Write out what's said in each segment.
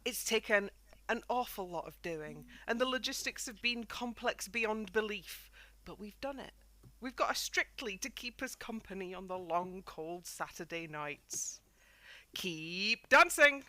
It's taken an awful lot of doing, and the logistics have been complex beyond belief, but we've done it. We've got a Strictly to keep us company on the long, cold Saturday nights. Keep dancing!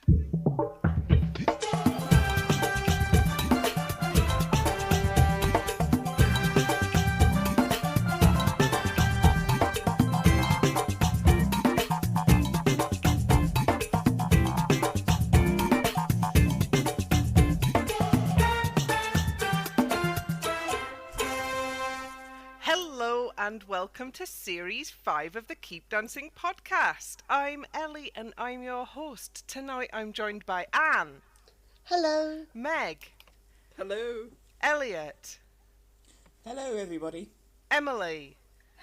Hello and welcome to Series 5 of the Keep Dancing podcast. I'm Ellie and I'm your host. Tonight I'm joined by Anne. Hello. Meg. Hello. Elliott. Hello, everybody. Emily.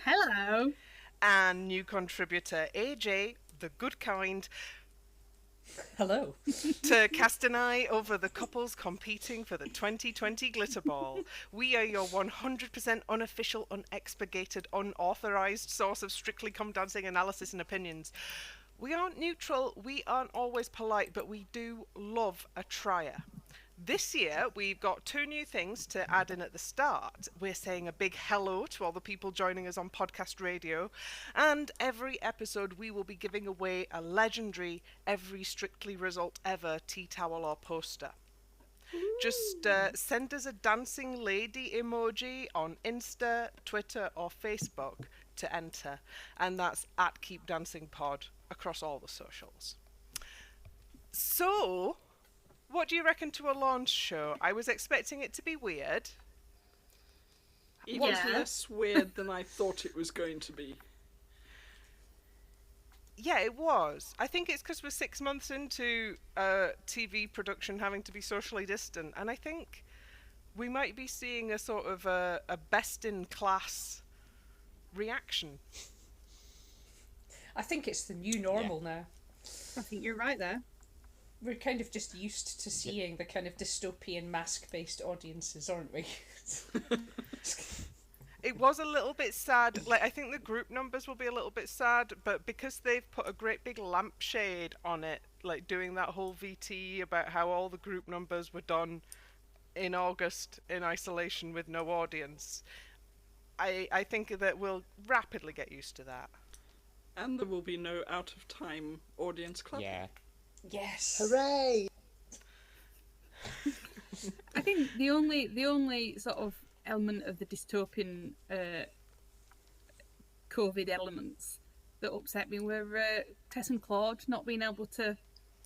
Hello. And new contributor AJ, the good kind, Hello. to cast an eye over the couples competing for the 2020 glitterball. We are your 100% unofficial, unexpurgated, unauthorised source of Strictly Come Dancing analysis and opinions. We aren't neutral, we aren't always polite, but we do love a trier. This year, we've got two new things to add in at the start. We're saying a big hello to all the people joining us on podcast radio. And every episode, we will be giving away a legendary Every Strictly Result Ever tea towel or poster. Just send us a dancing lady emoji on Insta, Twitter or Facebook to enter. And that's at Keep Dancing Pod across all the socials. So, what do you reckon to a launch show? I was expecting it to be weird. Even less weird than I thought it was going to be. Yeah, it was. I think it's because we're 6 months into TV production having to be socially distant, and I think we might be seeing a sort of a best-in-class reaction. I think it's the new normal now. I think you're right there. We're kind of just used to seeing the kind of dystopian mask-based audiences, aren't we? It was a little bit sad. Like, I think the group numbers will be a little bit sad, but because they've put a great big lampshade on it, like doing that whole VT about how all the group numbers were done in August in isolation with no audience, I think that we'll rapidly get used to that. And there will be no out-of-time audience club. Yeah. Yes. Hooray. I think the only sort of element of the dystopian COVID elements that upset me were Tess and Claude not being able to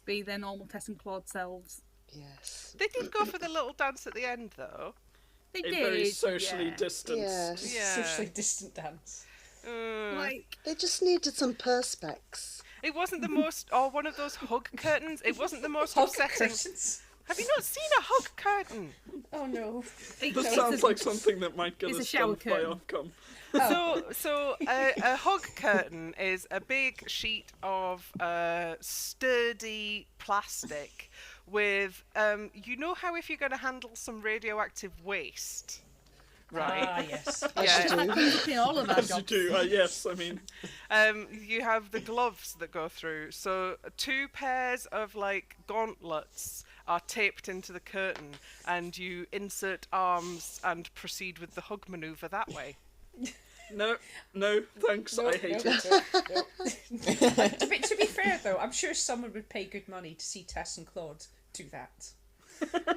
be their normal Tess and Claude selves. Yes. They did go for the little dance at the end, though. They A did, very socially yeah. distanced. Yes. Yeah. Socially distant dance. Like, They just needed some perspex. It wasn't the most, or one of those hug curtains. It wasn't the most Hug upsetting. curtains. Have you not seen a hug curtain? Oh no. That sounds like something that might get it's a us shower stumped by curtain. Ofcom. So a hug curtain is a big sheet of sturdy plastic with, you know how if you're going to handle some radioactive waste, right? Ah, yes. As you do. in all of our As you jobs. do, yes, I mean, You have the gloves that go through. So 2 pairs of like gauntlets are taped into the curtain, and you insert arms and proceed with the hug maneuver that way. no, thanks, I hate it. To be fair, though, I'm sure someone would pay good money to see Tess and Claude do that.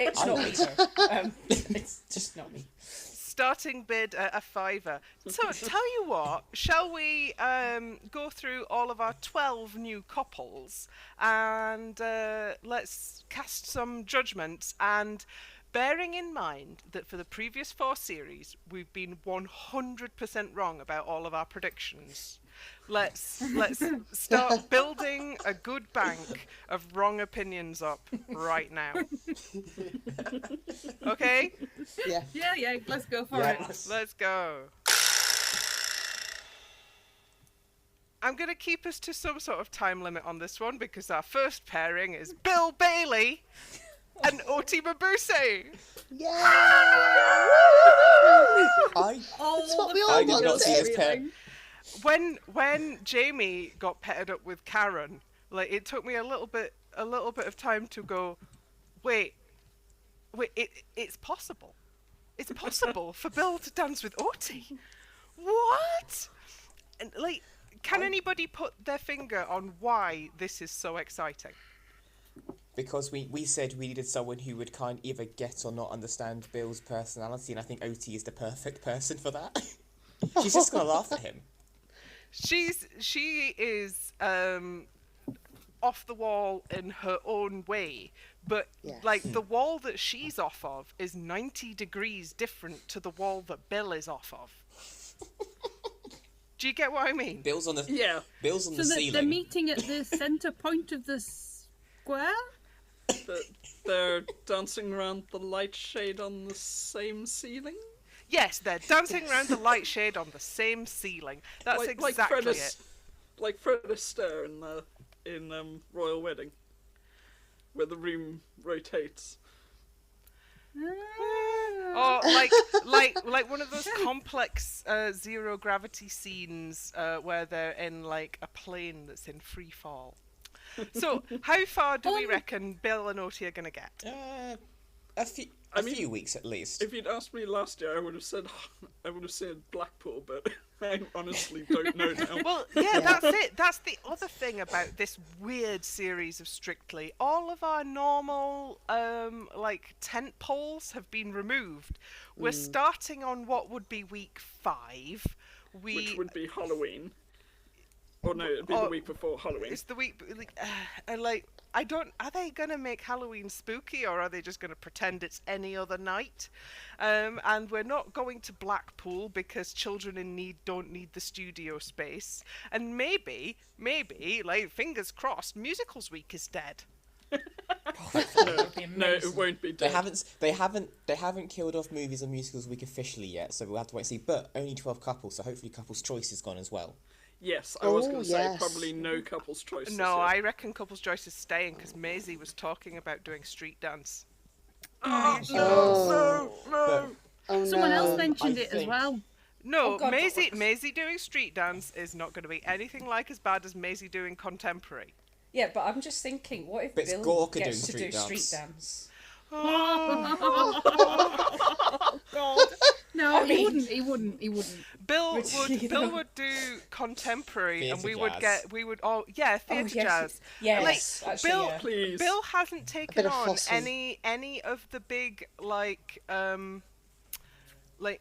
It's not me, though. It's just not me. Starting bid at a £5. So tell you what, shall we go through all of our 12 new couples and let's cast some judgments, and bearing in mind that for the previous 4 series we've been 100% wrong about all of our predictions. Let's start building a good bank of wrong opinions up right now. Okay? Yeah. Yeah, let's go for Yeah. it. Let's go. I'm going to keep us to some sort of time limit on this one because our first pairing is Bill Bailey and Oti Mabuse. Yeah. That's what we all I did not wanted. see this pair. When Jamie got paired up with Karen, like it took me a little bit of time to go, wait, it's possible. It's possible for Bill to dance with Otie. What? And, like, can anybody put their finger on why this is so exciting? Because we said we needed someone who would kind of either get or not understand Bill's personality, and I think Otie is the perfect person for that. She's just gonna laugh at him. She is off the wall in her own way, but Yes. like the wall that she's off of is 90 degrees different to the wall that Bill is off of. Do you get what I mean? Bill's on the Bill's on So the they're ceiling. meeting at the centre point of the square? They're dancing around the light shade on the same ceiling? Yes, they're dancing around the light shade on the same ceiling. That's exactly it. Like Fred Astaire in Royal Wedding, where the room rotates. Or like one of those complex zero gravity scenes where they're in like a plane that's in free fall. So, how far do we reckon Bill and Otie are going to get? A few weeks at least. If you'd asked me last year, I would have said Blackpool, but I honestly don't know now. Well, yeah, that's it. That's the other thing about this weird series of Strictly. All of our normal, like, tent poles have been removed. We're starting on what would be week 5. Which would be Halloween. Or no, it'd be the week before Halloween. It's the week, I don't. Are they gonna make Halloween spooky, or are they just gonna pretend it's any other night? And we're not going to Blackpool because children in need don't need the studio space. And maybe, like, fingers crossed, Musicals Week is dead. No, it won't be dead. They haven't killed off Movies and Musicals Week officially yet, so we'll have to wait and see. But only 12 couples, so hopefully Couples Choice is gone as well. Yes, I was going to say yes. probably no Couples Choice. No, I reckon Couples Choice is staying because Maisie was talking about doing street dance. Oh, Someone no. else mentioned I it as think- well. No, Oh, God, Maisie doing street dance is not going to be anything like as bad as Maisie doing contemporary. Yeah, but I'm just thinking, what if But it's Bill Gorka gets to doing do street street dance. dance? Oh God! No, I mean- he wouldn't. Bill Which, would do contemporary, and Theatre we jazz. would theatre yes, jazz. yes, Like, actually, Bill, yeah. Please. Bill hasn't taken of on Fosse. any of the big like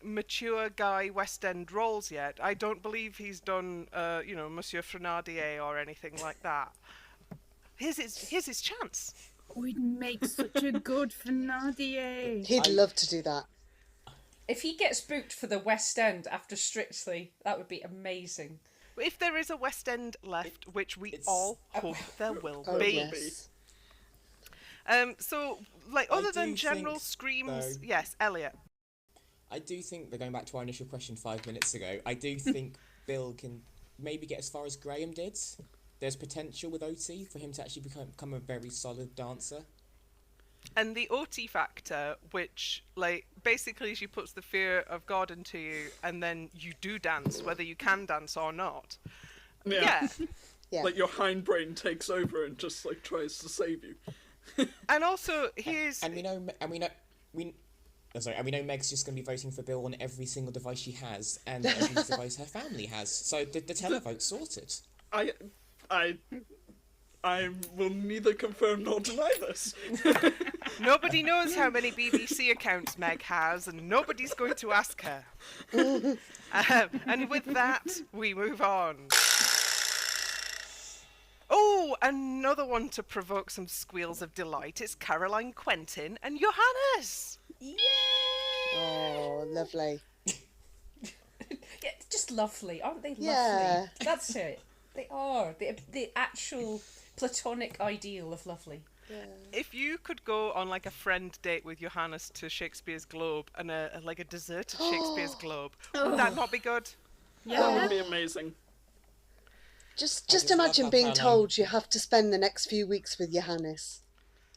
mature guy West End roles yet. I don't believe he's done Monsieur Frenadier or anything like that. Here's his chance. We'd make such a good Fernadier. He'd love to do that. If he gets booked for the West End after Strictly, that would be amazing. If there is a West End left, which we all hope there will Oh, be. yes. So, like, I other than do general think, screams, though- yes, Elliot. I do think, going back to our initial question 5 minutes ago, I do think Bill can maybe get as far as Graham did. There's potential with Otie for him to actually become a very solid dancer. And the Otie factor, which, like, basically she puts the fear of God into you, and then you do dance, whether you can dance or not. Yeah. Yeah. Like your hindbrain takes over and just like tries to save you. And also, here's... And we know Meg's just going to be voting for Bill on every single device she has, and every device her family has. So the televote's sorted. I will neither confirm nor deny this. Nobody knows how many BBC accounts Meg has, and nobody's going to ask her. And with that, we move on. Oh, another one to provoke some squeals of delight. It's Caroline, Quentin, and Johannes. Oh, lovely. Yeah, just lovely, aren't they? Lovely. Yeah. That's it. They are the actual platonic ideal of lovely. If you could go on like a friend date with Johannes to Shakespeare's Globe and a deserted Shakespeare's Globe, would that not be good? That would be amazing. Just just imagine love how being Caroline- told you have to spend the next few weeks with Johannes.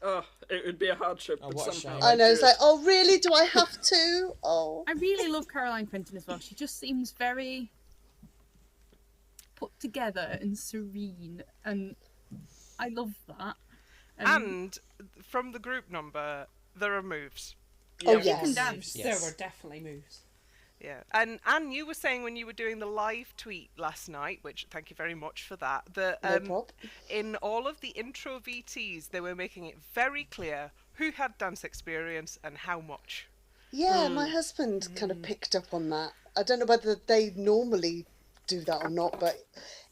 Oh, it would be a hardship, Oh, but what a somehow shame. I I'd know, do it's it. like, oh, really? Do I have to? Oh. I really love Caroline Quentin as well. She just seems very put together and serene, and I love that. And from the group number, there are moves. Oh, Yeah. You yes. can dance. Yes. There were definitely moves. Yeah, and Anne, you were saying when you were doing the live tweet last night, which thank you very much for that, that No prob. in all of the intro VTs, they were making it very clear who had dance experience and how much. Yeah, my husband kind of picked up on that. I don't know whether they normally do that or not, but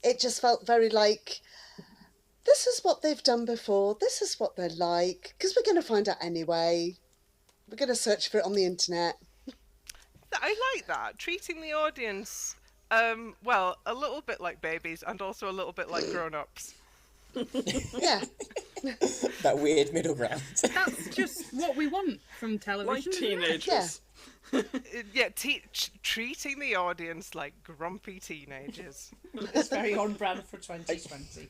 it just felt very like, this is what they've done before, this is what they're like, because we're going to find out anyway. We're going to search for it on the internet. I like that, treating the audience, well, a little bit like babies and also a little bit like grown-ups. Yeah. That weird middle ground. That's just what we want from Like television. teenagers. Yeah, treating the audience like grumpy teenagers. It's very on brand for 2020.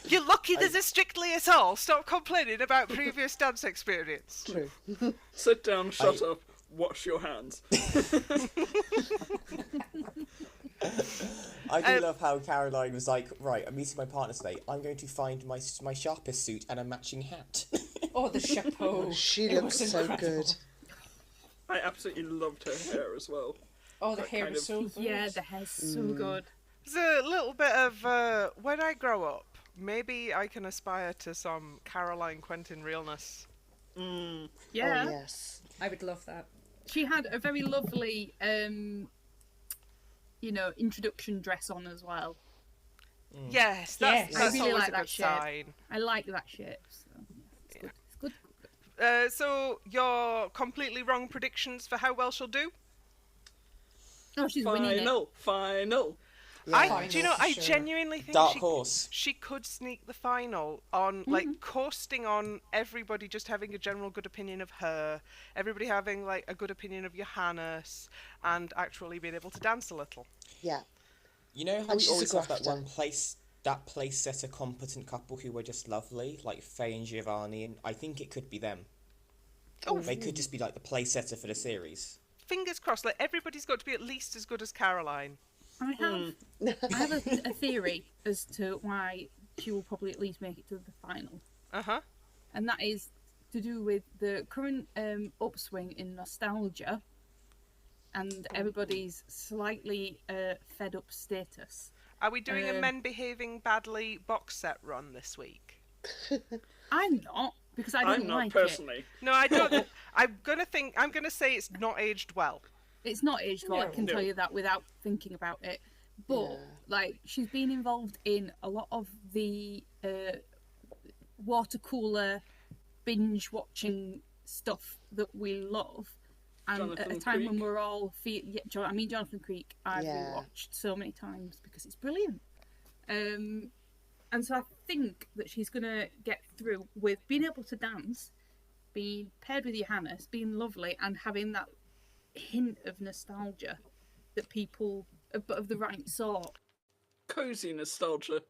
You're lucky there's a Strictly at all. Stop complaining about previous dance experience. True. Sit down, shut up, wash your hands. I do love how Caroline was like, right, I'm meeting my partner today. I'm going to find my sharpest suit and a matching hat. Oh, the chapeau. She It looks was so incredible. good. I absolutely loved her hair as well. Oh, the That hair kind was of- so good. Yeah, the hair's so good. There's a little bit of when I grow up, maybe I can aspire to some Caroline Quentin realness. Yeah. Oh, yes. I would love that. She had a very lovely, introduction dress on as well. Yes, Yes. that's I really always like a that good shape. sign. I like that shape. So yeah, it's good. It's good. So your completely wrong predictions for how well she'll do? Oh, she's winning it. Final. I do you know? Final for I sure. genuinely think Dark horse. she could sneak the final on like coasting on everybody just having a general good opinion of her, everybody having like a good opinion of Johannes, and actually being able to dance a little. Yeah. You know how And we she's a always have that grafter. one place setter competent couple who were just lovely, like Faye and Giovanni, and I think it could be them. Oh, They could just be like the place setter for the series. fingers crossed. Like everybody's got to be at least as good as Caroline. I have a theory as to why she will probably at least make it to the final, and that is to do with the current upswing in nostalgia and everybody's slightly fed up status. Are we doing a men behaving badly box set run this week? I'm not, because I didn't I'm not like personally. No, I don't. I'm gonna say it's not aged well. it. It's not aged well. I can No. tell you that without thinking about it. But like, she's been involved in a lot of the water cooler binge watching stuff that we love. And at a Jonathan time when Creek. we're all Jonathan Creek, I've Yeah. rewatched so many times because it's brilliant. And so I think that she's gonna get through with being able to dance, being paired with Johannes, being lovely, and having that hint of nostalgia that people of the right sort. Cozy nostalgia.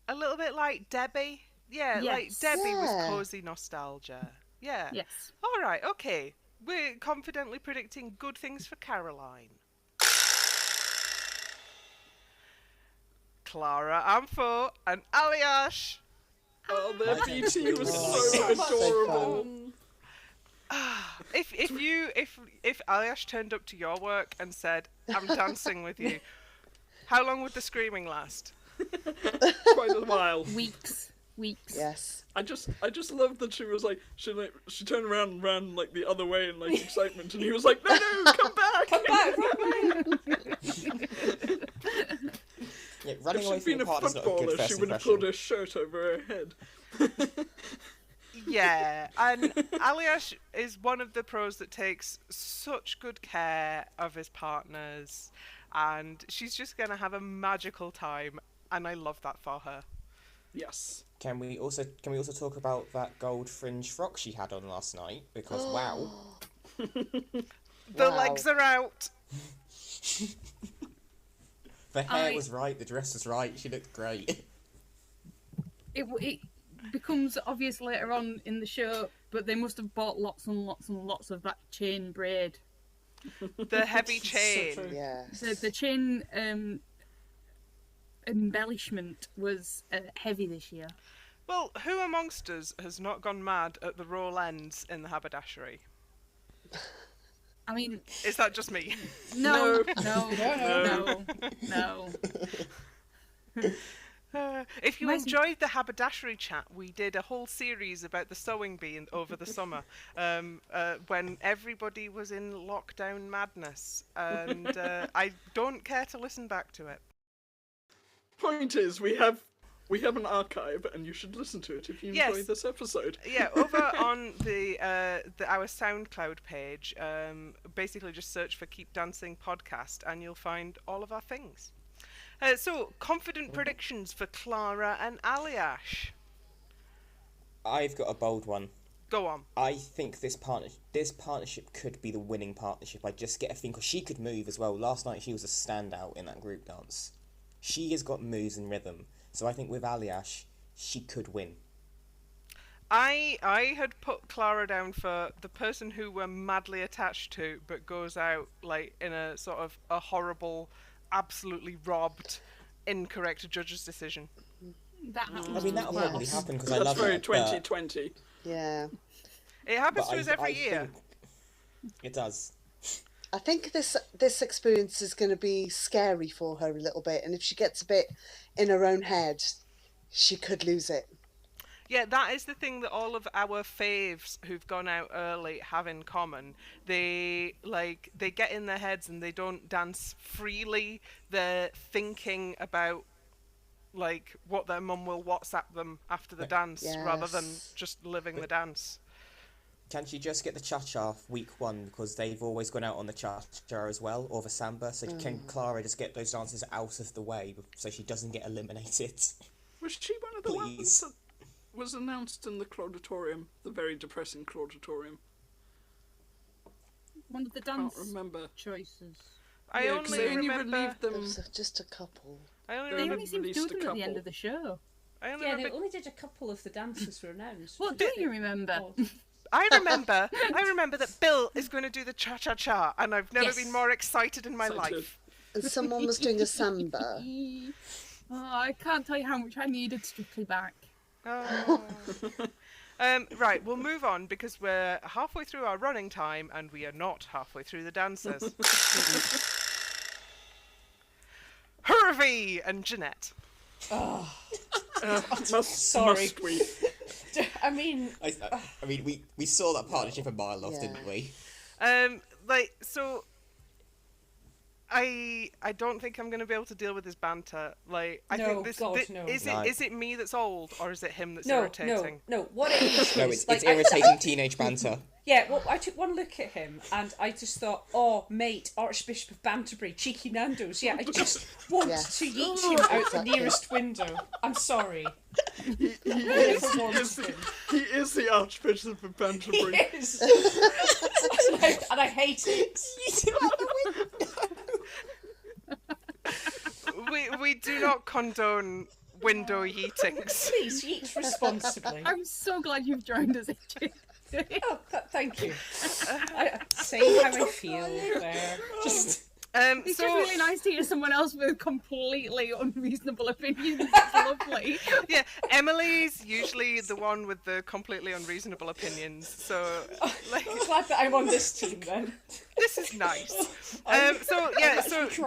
A little bit like Debbie. Yeah, like Yes. Debbie was Yeah. cozy nostalgia. Yeah. Yes. All right. Okay. We're confidently predicting good things for Caroline. Clara Amfo and Eliash. Oh, their My beauty goodness. was Oh, so so adorable. If Eliash turned up to your work and said, "I'm dancing with you," how long would the screaming last? Quite a while. Weeks. Yes. I just loved that she was like she turned around and ran like the other way in like excitement, and he was like, no, come back. Come back, run away! Yeah, If running away she'd from been your a partner's not a good footballer, first she would have impression. pulled her shirt over her head. Yeah, and Eliash is one of the pros that takes such good care of his partners, and she's just gonna have a magical time, and I love that for her. Yes. Can we also talk about that gold fringe frock she had on last night? Because wow. The Wow. legs are out. The hair was right, the dress was right, she looked great. It becomes obvious later on in the show, but they must have bought lots and lots and lots of that chain braid. The heavy So chain. true. Yes. The chain embellishment was heavy this year. Well, who amongst us has not gone mad at the roll ends in the haberdashery? I mean, Is that just me? no. If you Maisie- enjoyed the haberdashery chat, we did a whole series about the sewing bee over the summer, when everybody was in lockdown madness, and I don't care to listen back to it. Point is, we have an archive, and you should listen to it if you enjoy Yes. this episode. Yeah, over on our SoundCloud page, basically just search for Keep Dancing Podcast, and you'll find all of our things. So, confident predictions for Clara and Aliash. I've got a bold one. Go on. I think this partnership could be the winning partnership. I just get a feeling, because she could move as well. Last night she was a standout in that group dance. She has got moves and rhythm. So I think with Aliash, she could win. I had put Clara down for the person who we're madly attached to, but goes out like in a sort of a horrible, absolutely robbed, incorrect judge's decision. That happens. I mean, that'll as well. probably happen because I That's love very her, 2020. Yeah. It happens but to us every year. think it does. I think this experience is going to be scary for her a little bit, and if she gets a bit in her own head, she could lose it. Yeah, that is the thing that all of our faves who've gone out early have in common. They get in their heads and they don't dance freely. They're thinking about like what their mum will WhatsApp them after the dance rather than Yes. just living the dance. Can she just get the cha-cha week one, because they've always gone out on the cha-cha as well, or the samba, so can Clara just get those dances out of the way so she doesn't get eliminated? Was she one of the ones Please. that was announced in the Clauditorium, the very depressing Clauditorium? One of the I can't dance remember. choices. I Yeah, 'cause only they only remember. relieved There them. was just a couple. I only They They remember. only seem to released do a them at the end couple. of the show. I only Yeah, they remember. only did a couple of the dances were announced. What do you remember? Odd. I remember that Bill is going to do the cha-cha-cha, and I've never Yes. been more excited in my Excited. life. And someone was doing a samba. Oh, I can't tell you how much I needed Strictly back. Oh. Right, we'll move on because we're halfway through our running time and we are not halfway through the dances. Hervey and Jeanette. Sorry. Must we? I mean, I mean, we saw that partnership a mile off, Yeah. didn't we? So I don't think I'm going to be able to deal with this banter. Like, I No, think this, God, thi- no. No. is it me that's old or is it him that's no, irritating? no. What it is? No, is, it's irritating teenage banter. Yeah, well, I took one look at him and I just thought, oh, mate, Archbishop of Banterbury, cheeky Nando's. Yeah, I just want Yes. to yeet him out the Exactly. nearest window. I'm sorry. He is the Archbishop of He Banterbury. is. and I hate it. We do not condone window yeetings. Please, yeet responsibly. I'm so glad you've joined us, AJ. Oh, thank you. Say how I feel there. Just It's So just really nice to hear someone else with completely unreasonable opinions. It's lovely. yeah, Emily's usually the one with the completely unreasonable opinions. So like, I'm glad that I'm on this team then. this is nice. So actually trying.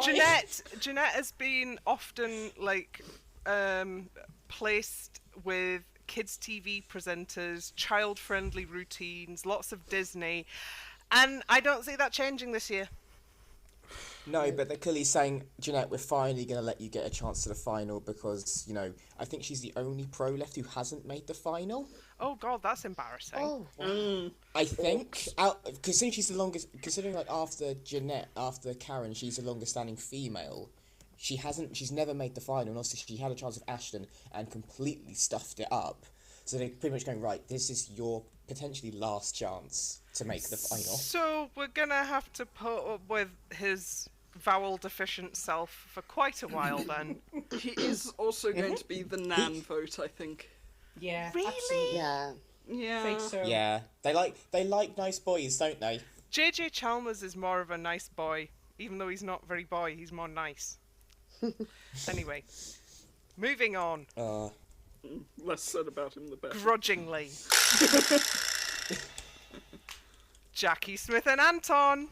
Jeanette has been often like placed with kids TV presenters, child-friendly routines, lots of Disney, and I don't see that changing this year. No, but they're clearly saying, Jeanette, we're finally going to let you get a chance to the final because, you know, I think she's the only pro left who hasn't made the final. Oh God, that's embarrassing. Oh, I think, considering she's the longest, considering like after Jeanette, after Karen, she's the longest standing female. She's never made the final, and also she had a chance with Ashton and completely stuffed it up. So they're pretty much going, right, this is your potentially last chance to make the final. So we're gonna have to put up with his vowel deficient self for quite a while then. He is also going to be the Nan vote, I think. Yeah, Really? absolutely. yeah. Yeah. I think so. Yeah, they like nice boys, don't they? JJ Chalmers is more of a nice boy, even though he's not very boy, he's more nice. Anyway, moving on. Less said about him, the better. Grudgingly. Jackie Smith and Anton.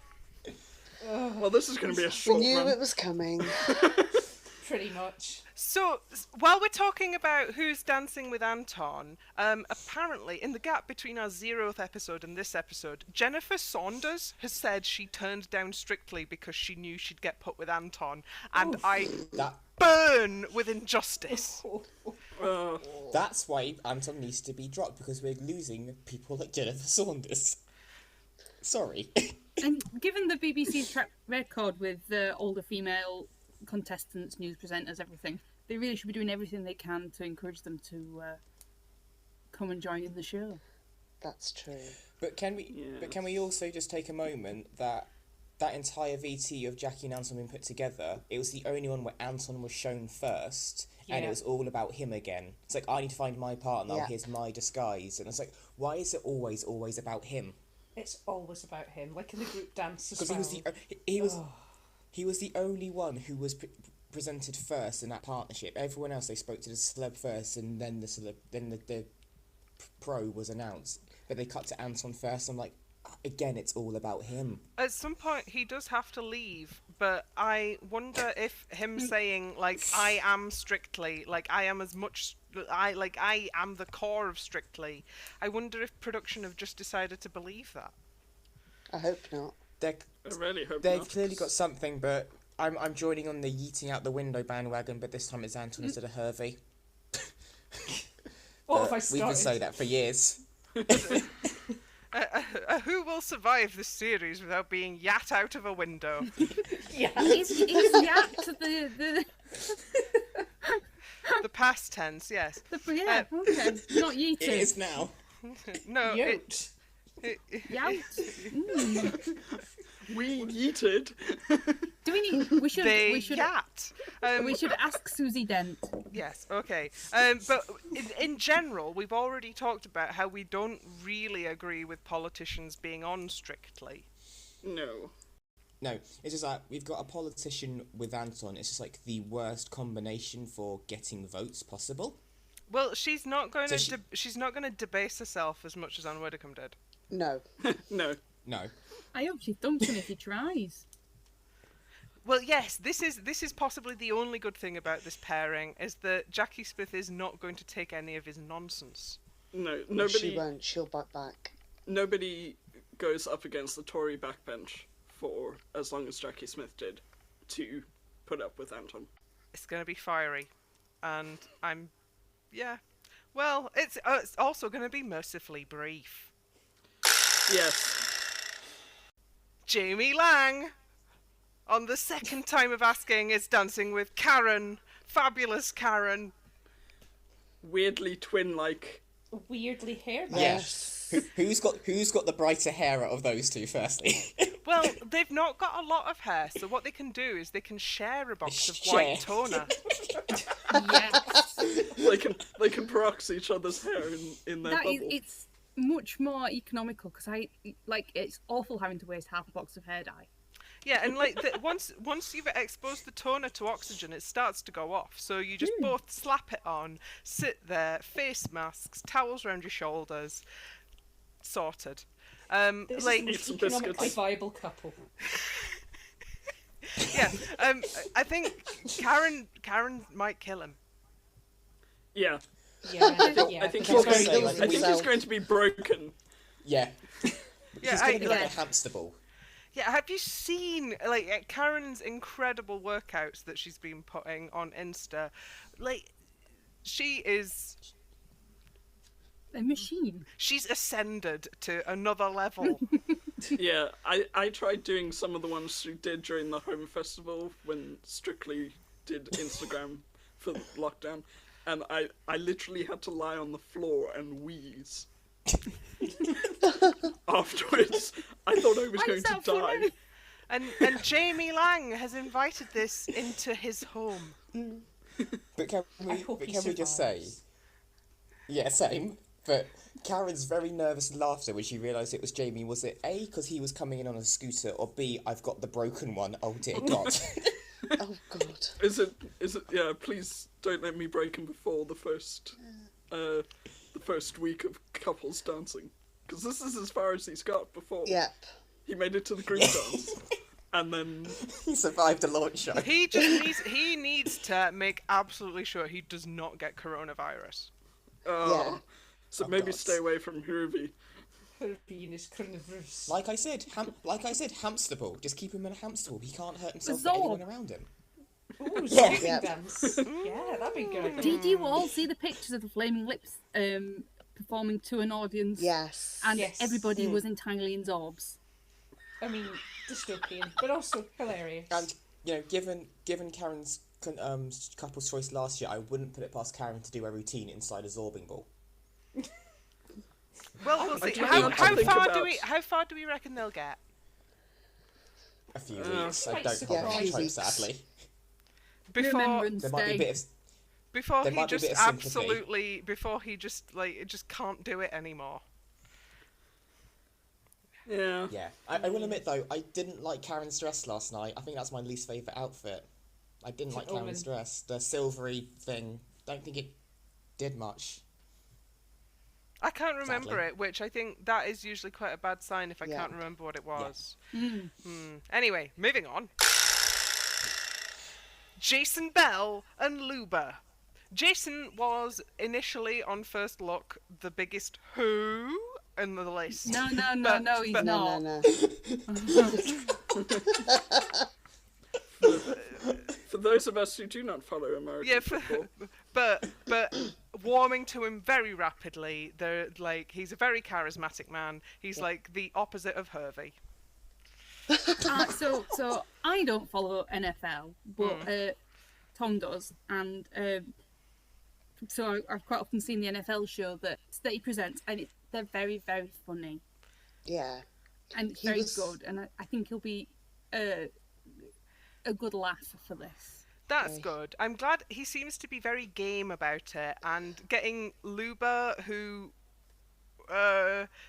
Well, this is going to be a We short knew run. it was coming. Pretty much. So, while we're talking about who's dancing with Anton, apparently, in the gap between our 0th episode and this episode, Jennifer Saunders has said she turned down Strictly because she knew she'd get put with Anton, and I That burn with injustice. That's why Anton needs to be dropped, because we're losing people like Jennifer Saunders. Sorry. And given the BBC's track record with all the female contestants, news presenters, everything, they really should be doing everything they can to encourage them to come and join in the show. That's true. But can we also just take a moment that entire VT of Jackie and Anton being put together, it was the only one where Anton was shown first, and it was all about him again. It's like, I need to find my partner, here's my disguise. And it's like, why is it always about him? It's always about him, like in the group dance as Because well. he was the only one who was presented first in that partnership. Everyone else, they spoke to the celeb first, and then the pro was announced. But they cut to Anton first. I'm like, again, it's all about him. At some point, he does have to leave, but I wonder if him saying, like, I am Strictly, like, I am as much, I am the core of Strictly, I wonder if production have just decided to believe that. I hope not. I really hope They've not. clearly got something, but I'm joining on the yeeting out the window bandwagon, but this time it's Anton instead of Hervey. What have I We've started? been saying that for years. Who will survive this series without being yat out of a window? Yeah. Is Yat the The past tense, yes. yeah, okay. Not yeeted. It is now. No, Yote. Yout. We yeeted. Do we need? We should. they We should. yat. We should ask Susie Dent. Yes, okay. But in general, we've already talked about how we don't really agree with politicians being on Strictly. No. No, it's just like, we've got a politician with Anton. It's just like the worst combination for getting votes possible. Well, she's not going So to she's not going to debase herself as much as Anne Widdecombe did. No. No. No. I hope she dumps him if he tries. Well, yes, this is possibly the only good thing about this pairing is that Jackie Smith is not going to take any of his nonsense. No. She Nobody. won't. She'll butt back. Nobody goes up against the Tory backbench for as long as Jackie Smith did to put up with Anton. It's going to be fiery, and well, it's also going to be mercifully brief. Yes. Jamie Lang, on the second time of asking, is dancing with Karen, fabulous Karen. Weirdly twin-like. Weirdly haired. Yes. Who's got the brighter hair out of those two? Firstly. Well, they've not got a lot of hair, so what they can do is they can share a box of Share. white toner. Yes. They can prox each other's hair in their That bubble. is, it's much more economical because it's awful having to waste half a box of hair dye. Yeah, and like once you've exposed the toner to oxygen, it starts to go off. So you just both slap it on, sit there, face masks, towels around your shoulders, sorted. This Like is some an economically biscuits. viable couple. yeah, I think Karen might kill him. Yeah. Yeah, I think That's he's what I'm going. saying, like, I think he's himself. going to be broken. Yeah. Yeah, He's gonna be like a hamster ball. Yeah, have you seen like Karen's incredible workouts that she's been putting on Insta? Like, she is. A machine. She's ascended to another level. Yeah, I tried doing some of the ones she did during the Home Festival when Strictly did Instagram for lockdown, and I literally had to lie on the floor and wheeze. Afterwards, I thought I was Why going is to that die. funny? And Jamie Lang has invited this into his home. But can I we hope he just say? survives. Yeah, same. But Karen's very nervous laughter when she realised it was Jamie. Was it A, because he was coming in on a scooter, or B, I've got the broken one? Oh dear God. Oh God. Is it? Yeah. Please don't let me break him before the first the first week of couples dancing, because this is as far as he's got before. Yep. He made it to the group dance, and then He survived a launch show. He needs to make absolutely sure he does not get coronavirus. Yeah. So Oh, maybe God. stay away from Hiruvi. Herpes coronavirus. Like I said, hamster ball. Just keep him in a hamster ball. He can't hurt himself Zorb. or anyone around him. Ooh, Yeah. sleeping Yep. dance. Yeah, that'd be good. Did you all see the pictures of the Flaming Lips performing to an audience? Yes. And Yes. everybody was entirely in Zorbs. I mean, dystopian, but also hilarious. And given Karen's couple's choice last year, I wouldn't put it past Karen to do a routine inside a zorbing ball. Well, we'll see. do How want to think far do we reckon they'll get? A few weeks. I quite don't hold Yeah, a much few hope, weeks. sadly. Before Remembrance There might be a Day. bit of before there he might be a just bit of sympathy. absolutely before he just can't do it anymore. Yeah. yeah. I will admit though, I didn't like Karen's dress last night. I think that's my least favourite outfit. I didn't like Omen. Karen's dress. The silvery thing. Don't think it did much. I can't remember Sadly. it, which I think that is usually quite a bad sign if I Yeah. can't remember what it was. Mm. Anyway, moving on. Jason Bell and Luba. Jason was initially, on first look, the biggest who in the list. No, he's No, not. no. For those of us who do not follow American Yeah, football, but warming to him very rapidly. They're like, he's a very charismatic man. He's like the opposite of Hervey. So I don't follow NFL, but Tom does, and so I've quite often seen the NFL show that he presents, and they're very, very funny, Yeah. and it's He very was- good, and I think he'll be a good laugh for this. That's Okay. good. I'm glad he seems to be very game about it, and getting Luba, who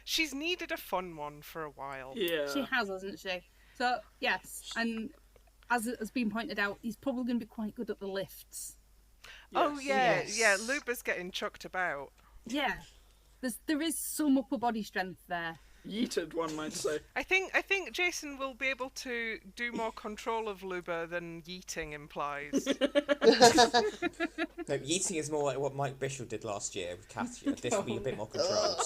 she's needed a fun one for a while. yeah. She has, hasn't she? So yes, and as it has been pointed out, he's probably going to be quite good at the lifts. Oh yeah, Yes. yeah. Luba's getting chucked about. Yeah, there is some upper body strength there. Yeeted, one might say. I think Jason will be able to do more control of Luba than yeeting implies. No, yeeting is more like what Mike Bishop did last year with Katia. This will be a bit more controlled.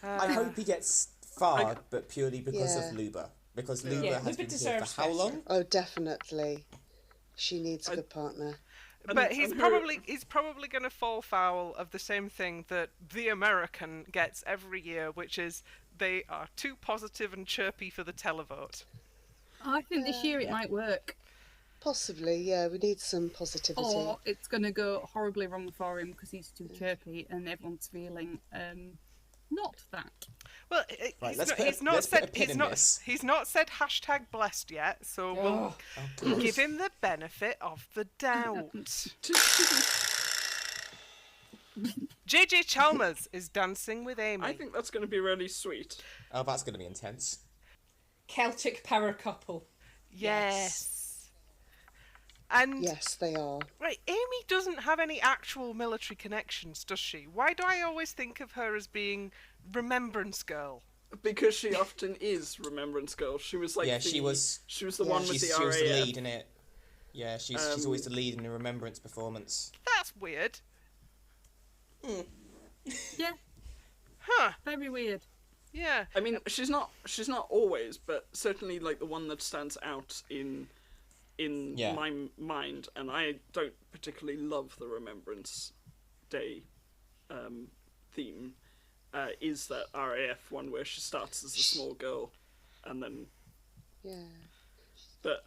I hope he gets far, but purely because Yeah. of Luba. Because Luba Yeah, has Luba been here deserves for how better. long? Oh, definitely. She needs a good partner. But he's and probably going to fall foul of the same thing that the American gets every year, which is they are too positive and chirpy for the televote. I think this year it might work, Possibly, yeah. We need some positivity. or it's going to go horribly wrong for him because he's too chirpy and everyone's feeling not that. Well, Right, he's let's not, put a- he's not let's put a said pin he's in not this. he's not said hashtag blessed yet, so we'll Oh, God. give him the benefit of the doubt. JJ Chalmers is dancing with Amy. I think that's going to be really sweet. Oh, that's going to be intense. Celtic power couple. Yes. And Yes, they are. right, Amy doesn't have any actual military connections, does she? Why do I always think of her as being Remembrance Girl? Because she often is Remembrance Girl. She was like Yeah, she was the one with the she RAF. was the lead in it. Yeah, she's always the lead in the Remembrance performance. That's weird. Yeah, Huh. very weird. Yeah. I mean, she's not always, but certainly like the one that stands out in Yeah. my mind, and I don't particularly love the Remembrance Day theme, is that RAF one where she starts as a small girl, and then Yeah. but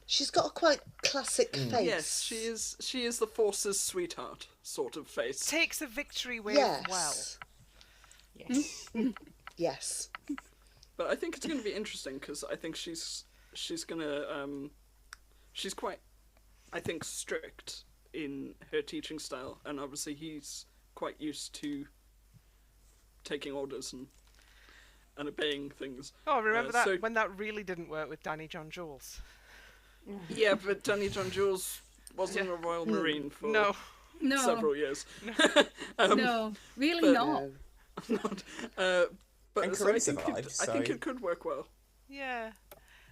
She's got a quite classic face. yes, she is the Force's sweetheart sort of face. Takes a victory wave Yes. well. Yes. Yes. But I think it's going to be interesting because I think she's gonna she's quite, I think, strict in her teaching style, and obviously he's quite used to taking orders and obeying things. Oh, remember that so- when that really didn't work with Danny John Jules? Yeah, but Danny John Jules wasn't a Royal Marine for No. No. several years. No, really not. Not, but And so Corinne I think survived, I think so- it could work well. Yeah.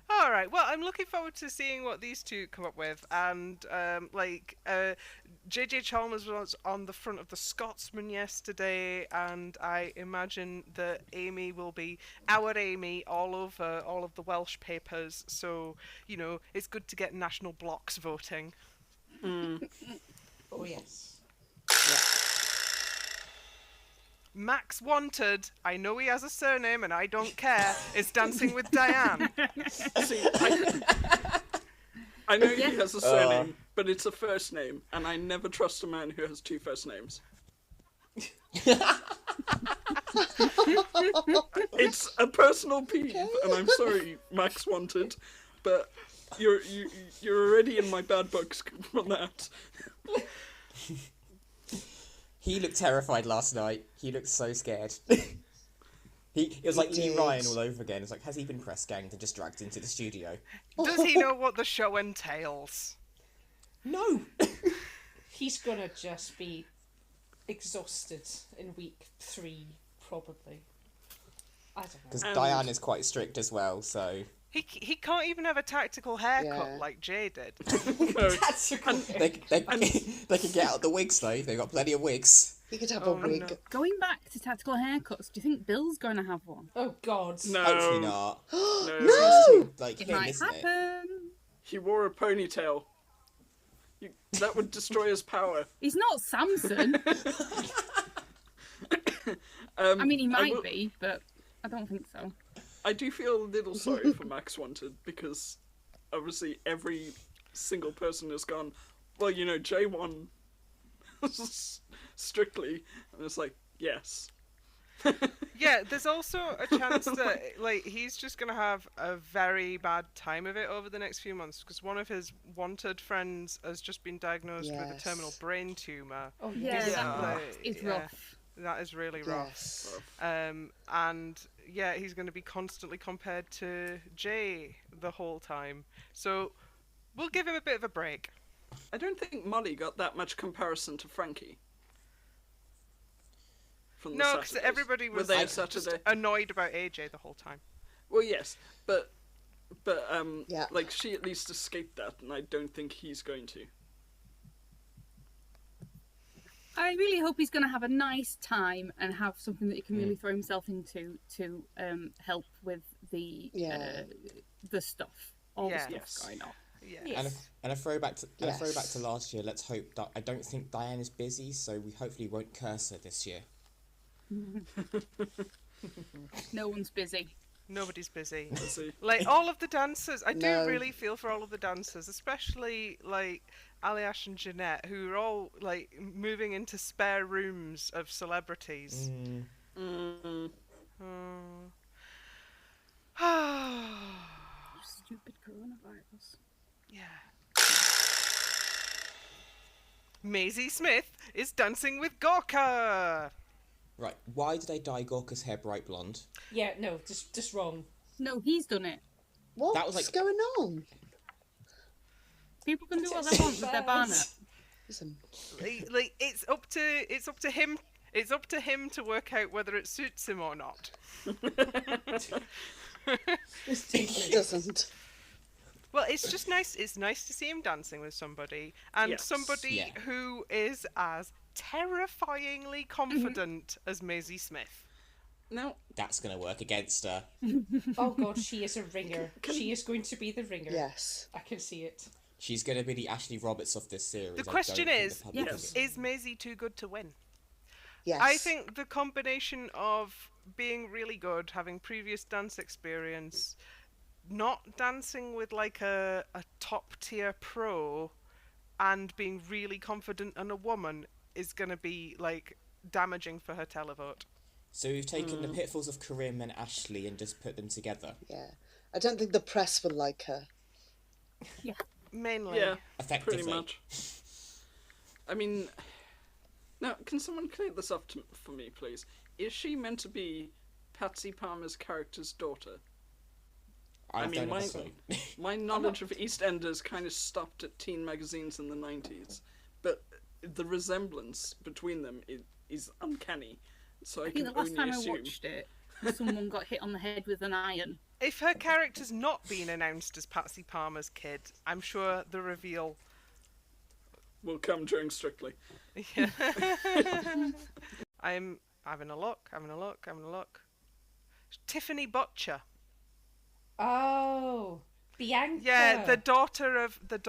All right. Well, I'm looking forward to seeing what these two come up with. And JJ Chalmers was on the front of the Scotsman yesterday, and I imagine that Amy will be our Amy all over all of the Welsh papers. So it's good to get national blocks voting. Oh, yes. Max Wanted, I know he has a surname and I don't care, is dancing with Diane. See, I know he has a surname, but it's a first name, and I never trust a man who has two first names. It's a personal peeve, and I'm sorry, Max Wanted, but you're already in my bad books from that. He looked terrified last night. He looked so scared. It was like Lee did. Ryan all over again. It's like, has he been press ganged and just dragged into the studio? Does he know what the show entails? No! He's gonna just be exhausted in week 3, probably. I don't know. Because Diane is quite strict as well, so... He can't even have a tactical haircut Yeah. like Jay did. No, That's a good They can get out the wigs, though. They've got plenty of wigs. You could have a wig. no. Going back to tactical haircuts, do you think Bill's going to have one? Oh, God. Hopefully no, not. no. Like It him, might isn't it? happen. He wore a ponytail. That would destroy his power. He's not Samson. I mean, he might be, but I don't think so. I do feel a little sorry for Max Wanted, because obviously every single person has gone, well, Jay won strictly, and it's like, yes. Yeah, there's also a chance that he's just gonna have a very bad time of it over the next few months, because one of his wanted friends has just been diagnosed with a terminal Yes. brain tumor. Oh, Yeah, yes. that is rough. That is really rough. Yes. And yeah, he's going to be constantly compared to Jay the whole time. So we'll give him a bit of a break. I don't think Molly got that much comparison to Frankie. From the No, because Saturdays. everybody Were was they just Saturday? annoyed about AJ the whole time. Well, yes, but Yeah. she at least escaped that, and I don't think he's going to. I really hope he's going to have a nice time and have something that he can really throw himself into to help with the stuff, all the Yeah. stuff Yes. going on. Yeah. Yes. And a throwback to Yes. last year. Let's hope that I don't think Diane is busy, so we hopefully won't curse her this year. No one's busy. Nobody's busy. We'll see. All of the dancers, I do No. really feel for all of the dancers, especially Aliash and Jeanette, who are all moving into spare rooms of celebrities. Stupid coronavirus. Yeah. Maisie Smith is dancing with Gorka. Right, why did they dye Gorka's hair bright blonde? Yeah, no, just wrong. No, he's done it. What's That was like- going on? People can do what they want with their barnet. Listen, It's up to him. It's up to him to work out whether it suits him or not. it doesn't. Well, it's just nice. It's nice to see him dancing with somebody, and Yes. somebody Yeah. who is as terrifyingly confident as Maisie Smith. Now, That's going to work against her. Oh, God, she is a ringer. She is going to be the ringer. Yes. I can see it. She's going to be the Ashley Roberts of this series. The I don't question think is, the public yes. will- is Maisie too good to win? Yes. I think the combination of being really good, having previous dance experience, not dancing with a top tier pro, and being really confident and a woman is going to be damaging for her televote. So we've taken the pitfalls of Karim and Ashley and just put them together. Yeah. I don't think the press will like her. Mainly. yeah, Effectively. pretty much. I mean, now, can someone clear this up for me, please? Is she meant to be Patsy Palmer's character's daughter? I mean, don't know. My knowledge of EastEnders kind of stopped at teen magazines in the 90s, but the resemblance between them is uncanny. So I think can the last only time assume. I watched it, someone got hit on the head with an iron. If her character's not been announced as Patsy Palmer's kid, I'm sure the reveal Will come during Strictly. Yeah. I'm having a look. Tiffany Butcher. Oh, Bianca. Yeah, the daughter of And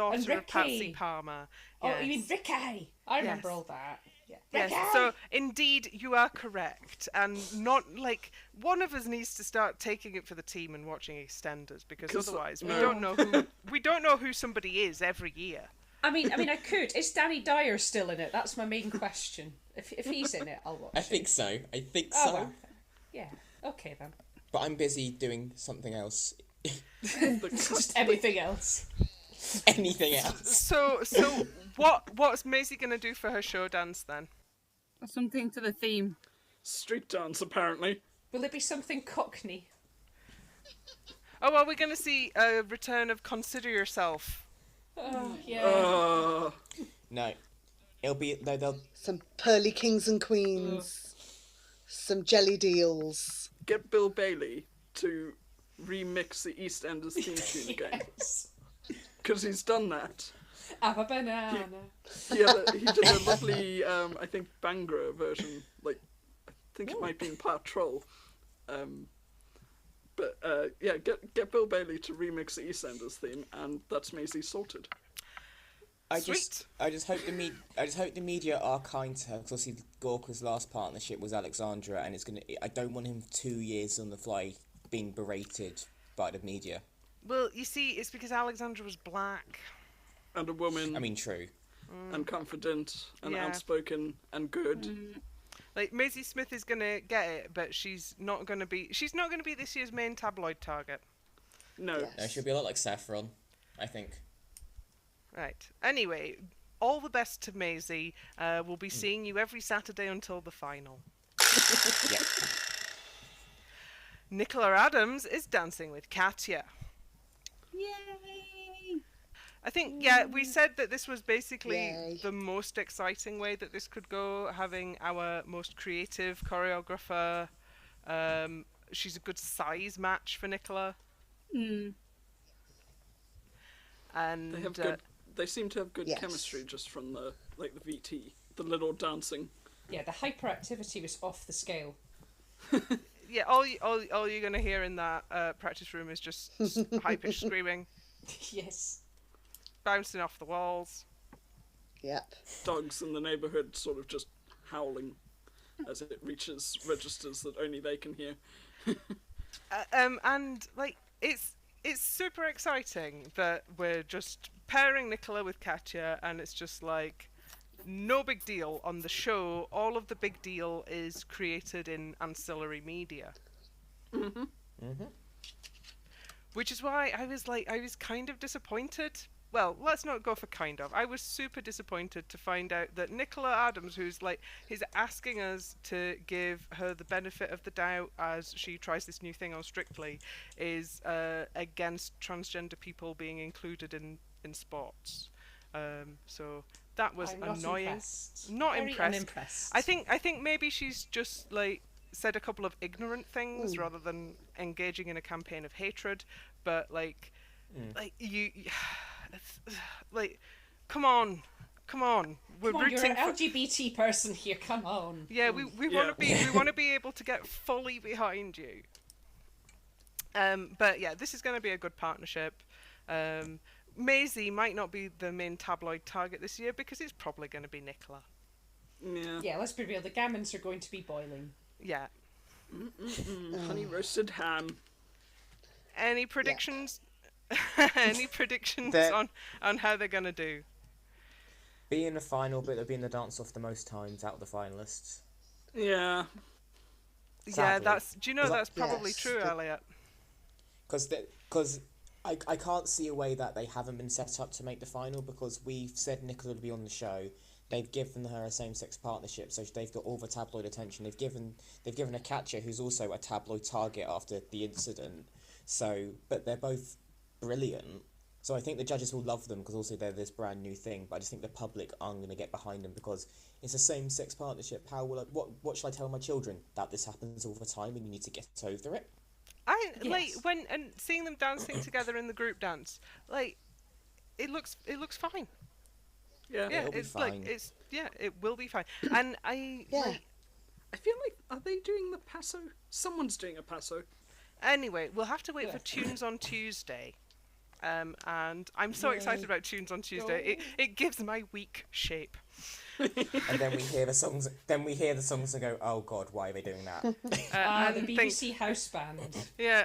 Patsy Ricky. Palmer. Oh, Yes. you mean Ricky? I remember Yes. all that. Yeah. Yes, Ricky! so indeed you are correct, and not like one of us needs to start taking it for the team and watching EastEnders, because 'Cause, otherwise we yeah. don't know who somebody is every year. I mean, I could. Is Danny Dyer still in it? That's my main question. If he's in it, I'll watch I it. think so. I think Oh, so. well. Yeah. Okay then. But I'm busy doing something else. Just anything else. Anything else. So what's Maisie gonna do for her show dance then? Something to the theme. Street dance, apparently. Will it be something Cockney? Oh, well, we're gonna see a return of Consider Yourself. Oh yeah. No. It'll be... No, they'll... Some pearly kings and queens. Some jelly deals. Get Bill Bailey to remix the EastEnders theme tune again. Yes. Because he's done that. Have a banana. He did a lovely, I think, Bangra version. Like, I think it might be in Part Troll. Yeah, get Bill Bailey to remix the EastEnders theme, and that's Maisie sorted. I just hope the media are kind to her, because obviously Gorka's last partnership was Alexandra, and I don't want him 2 years on the fly being berated by the media. Well, you see, it's because Alexandra was black. And a woman. I mean, true. And confident, and Yeah. outspoken, and good. Like, Maisie Smith is gonna get it, but she's not gonna be this year's main tabloid target. No. Yes. No, she'll be a lot like Saffron, I think. Right. Anyway, all the best to Maisie. We'll be seeing you every Saturday until the final. Yeah. Nicola Adams is dancing with Katya. Yay! I think, yeah, we said that this was basically Yay. the most exciting way that this could go, having our most creative choreographer. She's a good size match for Nicola. Mm. And They have good. They seem to have good Yes. chemistry just from the VT, the little dancing. Yeah, the hyperactivity was off the scale. yeah, all you're going to hear in that practice room is just high-pitched screaming, Yes. bouncing off the walls. Yep. Dogs in the neighbourhood sort of just howling as it reaches registers that only they can hear. And like it's super exciting that we're just pairing Nicola with Katya, and it's just like no big deal on the show. All of the big deal is created in ancillary media. Which is why I was kind of disappointed. Well, let's not go for kind of. I was super disappointed to find out that Nicola Adams, who's asking us to give her the benefit of the doubt as she tries this new thing on Strictly, is against transgender people being included in sports. So that was I'm not annoying. impressed. Not Very impressed. unimpressed. I think maybe she's just said a couple of ignorant things rather than engaging in a campaign of hatred. But you, come on, we're Come on, you're rooting an for. LGBT person here. Come on. Yeah, we want to be able to get fully behind you. But yeah, this is going to be a good partnership. Maisie might not be the main tabloid target this year because it's probably going to be Nicola. Yeah. Yeah, let's be real. The gammons are going to be boiling. Yeah. Honey roasted ham. Any predictions? Any predictions That- on how they're going to do? Be in the final, but they'll be in the dance-off the most times out of the finalists. Yeah. Yeah, Sadly. that's. Do you know Because that's probably Yes, true, but- Elliot? Because I can't see a way that they haven't been set up to make the final, because we've said Nicola would be on the show. They've given her a same-sex partnership, so they've got all the tabloid attention. They've given a catcher who's also a tabloid target after the incident. So, but they're both brilliant. So I think the judges will love them because also they're this brand new thing. But I just think the public aren't going to get behind them because it's a same-sex partnership. How will what should I tell my children? That this happens all the time and you need to get over it? Like and seeing them dancing together in the group dance, like it looks fine. Yeah, Yeah, It'll be it's fine. like it will be fine. And I I feel like, are they doing the passo? Someone's doing a passo. anyway, we'll have to wait for Tunes on Tuesday. And I'm so excited about Tunes on Tuesday. It gives my week shape. And then we hear the songs. Then we hear the songs and go, "Oh God, why are they doing that?" The and BBC house band. Yeah.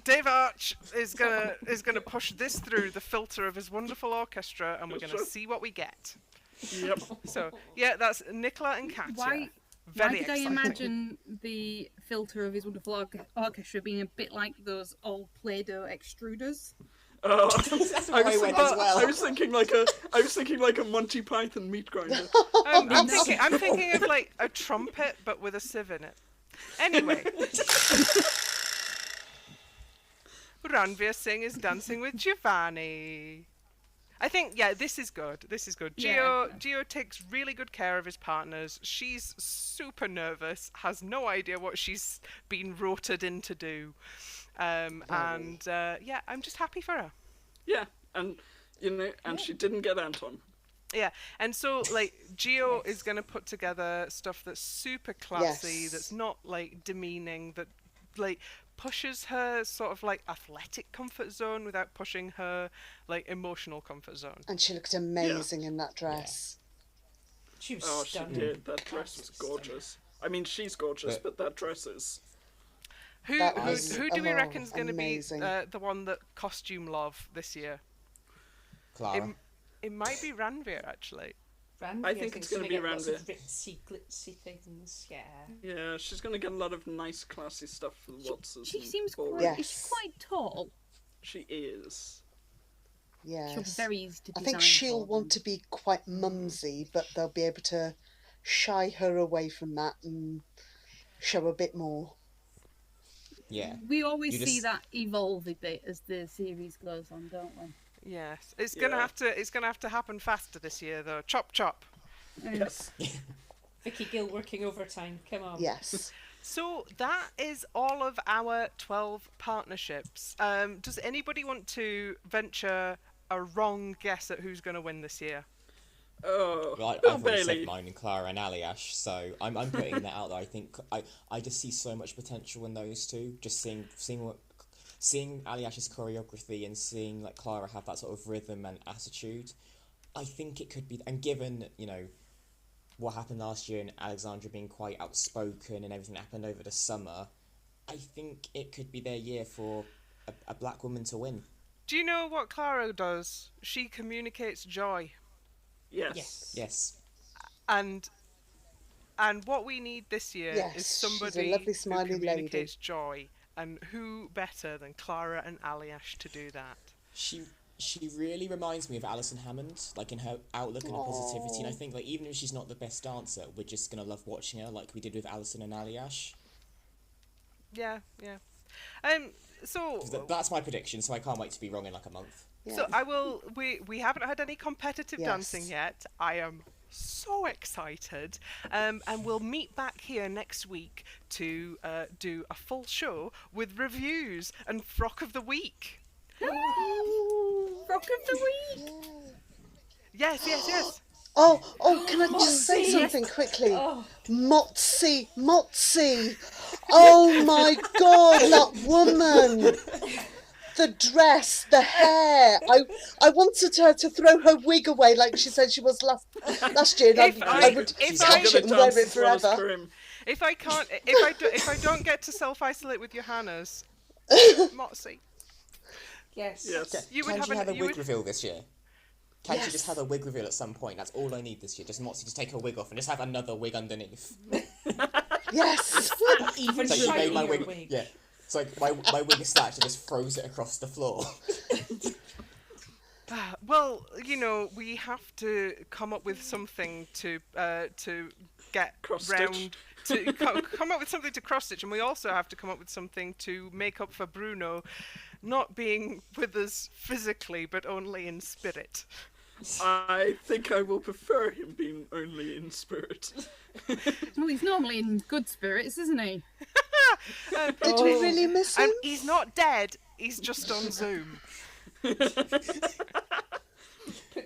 Dave Arch is gonna push this through the filter of his wonderful orchestra, and we're gonna see what we get. Yep. So yeah, that's Nicola and Katya. Why Very did I exciting. imagine the filter of his wonderful orchestra being a bit like those old Play-Doh extruders? That's where I went as well. I was thinking like a Monty Python meat grinder. I'm thinking of like a trumpet, but with a sieve in it. Anyway. Ranveer Singh is dancing with Giovanni. I think, this is good. This is good. Gio takes really good care of his partners. She's super nervous, has no idea what she's been rotated in to do. I'm just happy for her. Yeah, and she didn't get Anton. Yeah, and so like Gio is going to put together stuff that's super classy, that's not like demeaning, that like pushes her sort of like athletic comfort zone without pushing her like emotional comfort zone. And she looked amazing in that dress. She was Oh, stunning. she did. That dress was gorgeous. I mean, she's gorgeous, but that dress is. Who do we reckon's going to be the one that costume love this year? Clara. It might be Ranveer actually. Ranveer, I think it's gonna be get lots of Ranveer. ritzy, glitzy things. Yeah. Yeah, she's gonna get a lot of nice, classy stuff for the waltzes. She and seems ballroom. quite. Is she quite tall? She is. Yes. She'll be very easy to I design think she'll for want to be quite mumsy, but they'll be able to shy her away from that and show a bit more. Yeah. We always You see just- that evolve a bit as the series goes on, don't we? Yes, it's gonna have to happen faster this year though. Chop chop. Yes. Vicky Gill working overtime. Come on. Yes. So that is all of our 12 partnerships. Does anybody want to venture a wrong guess at who's going to win this year? Oh, Well, Bill I've already Bailey. said mine and Clara and Aliash, so I'm putting that out there. I think I just see so much potential in those two. Just seeing Aliash's choreography and seeing like Clara have that sort of rhythm and attitude. I think it could be, and given what happened last year and Alexandra being quite outspoken and everything that happened over the summer, I think it could be their year for a black woman to win. Do you know what Clara does? She communicates joy. Yes. Yes. And what we need this year Yes, is she's a somebody lovely, who smiley lady. communicates joy. And who better than Clara and Aliash to do that? She really reminds me of Alison Hammond, like in her outlook and her positivity. And I think like even if she's not the best dancer, we're just gonna love watching her, like we did with Alison and Aliash. Yeah. So That's my prediction, so I can't wait to be wrong in like a month. Yeah. So I will. We haven't had any competitive Yes. dancing yet. I am so excited, and we'll meet back here next week to do a full show with reviews and Frock of the Week. Frock of the week. Yes. Oh, can I just say something quickly? Oh. Motzi. Oh my God, that woman. The dress, the hair. I wanted her to throw her wig away like she said she was last year. And I would catch it and wear it forever. If I don't get to self-isolate with Johanna's, Motzi, Yes. you would Can she have a you wig would. reveal this year? Can she Yes. just have a wig reveal at some point? That's all I need this year. Just Motzi just take her wig off and just have another wig underneath. Yes. Even It's like you made my shinier wig. Yeah. It's like my wig is slashed and just throws it across the floor. Well, we have to come up with something to get Cross-stitch. round to come up with something to cross stitch, and we also have to come up with something to make up for Bruno not being with us physically, but only in spirit. I think I will prefer him being only in spirit. Well, he's normally in good spirits, isn't he? Did we really miss him? And he's not dead, he's just on Zoom. Put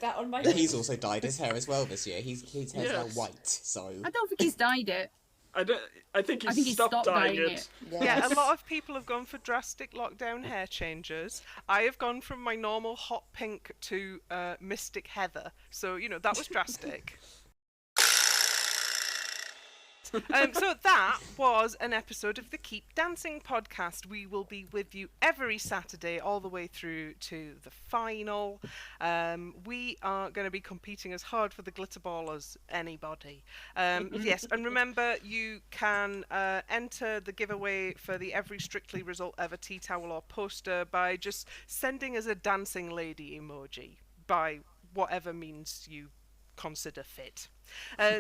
that on my. He's also dyed his hair as well this year. His hair's now white, so. I don't think he's dyed it. I think I think he stopped dyeing it. Yes. Yeah, a lot of people have gone for drastic lockdown hair changes. I have gone from my normal hot pink to Mystic Heather. So, you know, that was drastic. So that was an episode of the Keep Dancing podcast. We will be with you every Saturday all the way through to the final. We are going to be competing as hard for the glitterball as anybody. Yes, and remember, you can enter the giveaway for the Every Strictly Result Ever tea towel or poster by just sending us a dancing lady emoji by whatever means you consider fit.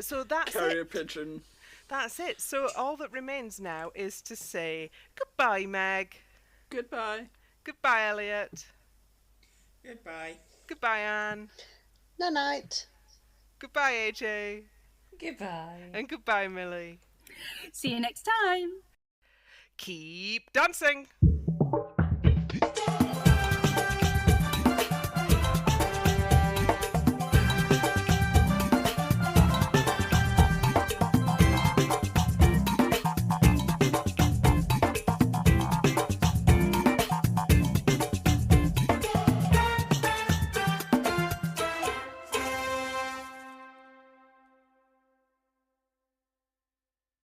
So that's Carrier it. pigeon. That's it. So all that remains now is to say goodbye, Meg. Goodbye. Goodbye, Elliott. Goodbye. Goodbye, Anne. No night. Goodbye, AJ. Goodbye. And goodbye, Millie. See you next time. Keep dancing.